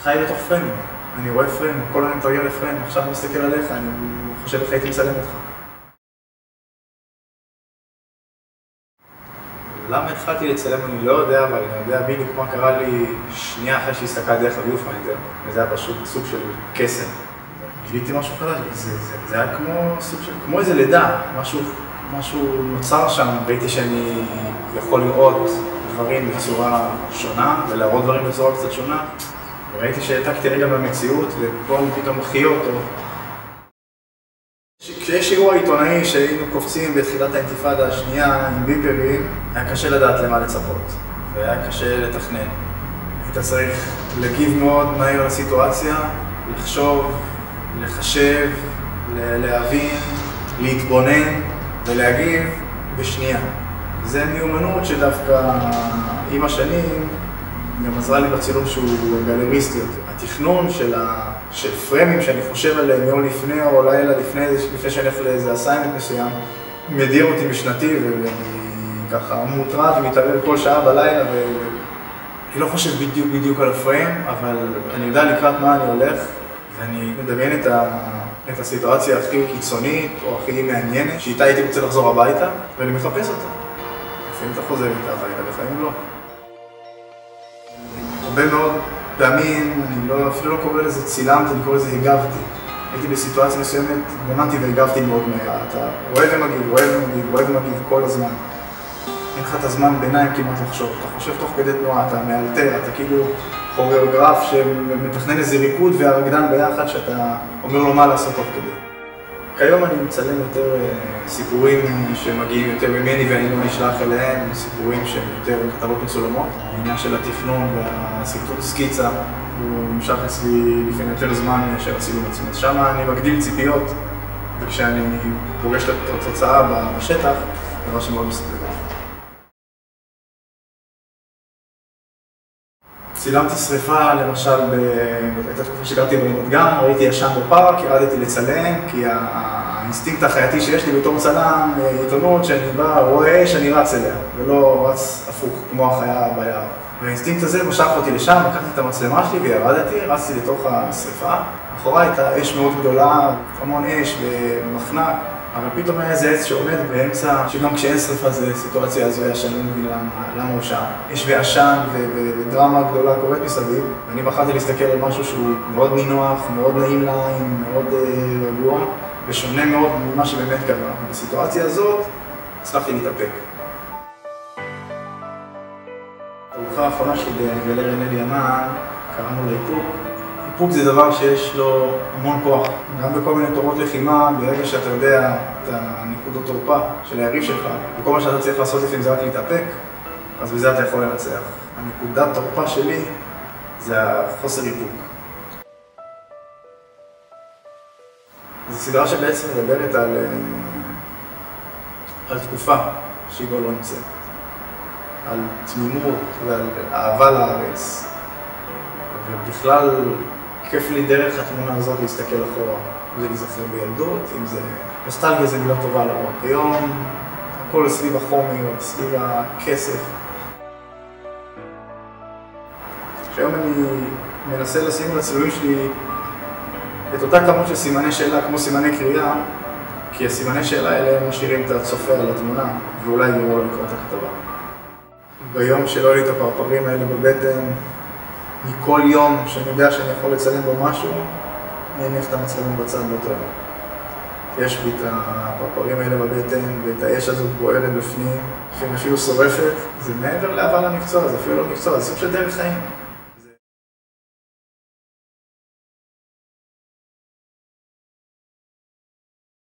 חי בתוך פריימים. אני רואה פריים, כל אני מתרגל לפריים, עכשיו אני מסתכל עליך, אני חושב איך הייתי מצלם אותך. למה התחלתי לצלם אני לא יודע, אבל אני יודע בדיוק מה קרה לי שנייה אחרי שהסתכלתי דרך הוויופמיינדר, וזה היה פשוט סוג של קסם. גיליתי משהו חדש, זה היה כמו איזה לידה, משהו נוצר שם, ראיתי שאני יכול לראות דברים בצורה שונה, ולהראות דברים בצורה קצת שונה, וראיתי שהעתקתי רגע במציאות, ופה אני פתאום מחיה אותו. כשיש אירוע עיתונאי שהיינו קופצים בתחילת האינתיפאדה השנייה עם ביפרים, היה קשה לדעת למה לצפות, והיה קשה לתכנן. היית צריך להגיב מאוד מהר לסיטואציה, לחשוב, לחשב, להבין, להתבונן ולהגיב בשנייה. זה מיומנות שדווקא עם השנים גם עזרה לי בצילום שהוא גלריסטי יותר. התכנון של פרמים שאני חושב עליהם יום לפני או לילה לפני שאני הולך לאיזה אסיינמנט מסוים, מדיר אותי משנתי ואני ככה מוטרד ומתערב כל שעה בלילה ואני לא חושב בדיוק על הפריים, אבל אני יודע לקראת מה אני הולך ואני מדמיין את הסיטואציה הכי קיצונית או הכי מעניינת שאיתה הייתי רוצה לחזור הביתה ואני מחפש אותה. לפעמים אתה חוזר איתה הביתה, לפעמים לא. הרבה מאוד פעמים, אני אפילו לא קורא לזה צילמתי, אני קורא לזה הגבתי. הייתי בסיטואציה מסוימת, התבוננתי והגבתי מאוד מהר. אתה אוהב ומגיב כל הזמן. אין לך את הזמן ביניים כמעט לחשוב. אתה חושב תוך כדי תנועה, אתה מאלתר, אתה כאילו כוריאוגרף שמתכנן איזה ריקוד והרקדן ביחד שאתה אומר לו מה לעשות תוך כדי. כיום אני מצלם יותר סיפורים שמגיעים יותר ממני ואני לא נשלח אליהם, סיפורים שהם יותר כתבות מצולמות. העניין של התכנון והסרטוט סקיצה הוא נמשך אצלי לפעמים יותר זמן מאשר הצילום עצמו. שם אני מגדיל ציפיות, וכשאני פוגש את התוצאה בשטח, דבר שמאוד מסתכל. צילמתי שריפה, למשל, הייתה תקופה שגרתי ברמת גן, ראיתי ישן בפארק, ירדתי לצלם, כי האינסטינקט החייתי שיש לי בתור צלם, עיתונות שאני בא, רואה שאני רץ אליה, ולא רץ הפוך, כמו החיה ביער. והאינסטינקט הזה משך אותי לשם, לקחתי את המצלמה שלי וירדתי, רצתי לתוך השריפה. אחורה הייתה אש מאוד גדולה, המון אש ומחנק, אבל פתאום היה איזה עץ שעומד באמצע, שגם כשאין שריפה זה סיטואציה הזויה שאני לא מבין למה הוא שם. אש ועשן ודרמה גדולה קורית מסביב, ואני בחרתי להסתכל על משהו שהוא מאוד נינוח, מאוד נעים לעין, מאוד רגוע, ושונה מאוד ממה שבאמת קרה. בסיטואציה הזאת הצלחתי להתאפק. התערוכה האחרונה של גלריה נלי ימן, קראנו לה איפוק. איפוק זה דבר שיש לו המון כוח. גם בכל מיני תורות לחימה, ברגע שאתה יודע את הנקודות תורפה של היריב שלך, וכל מה שאתה צריך לעשות לפעמים זה רק להתאפק, אז בזה אתה יכול לנצח. הנקודת תורפה שלי זה החוסר איפוק. זו סדרה שבעצם מדברת על תקופה שהיא כבר לא נמצאת. על תמימות ועל אהבה לארץ. ובכלל, כיף לי דרך התמונה הזאת להסתכל אחורה. אם זה להיזכר בילדות, אם זה... נוסטלגיה זה מילה טובה לראות. היום הכל סביב החומר, סביב הכסף. שהיום אני מנסה לשים על הצילומים שלי את אותה כמות של סימני שאלה כמו סימני קריאה, כי הסימני שאלה האלה משאירים את הצופה על התמונה, ואולי יראו לקרוא את הכתבה. ביום שלא היה לי את הפרפרים האלה בבטן, מכל יום שאני יודע שאני יכול לצלם בו משהו, אני אניח את המצלמים בצד באותו יום. יש בי את הפרפרים האלה בבטן, ואת האש הזאת בוערת בפנים, שאפילו שורפת. זה מעבר לאהבה למקצוע, זה אפילו לא מקצוע, זה סוג של דרך חיים.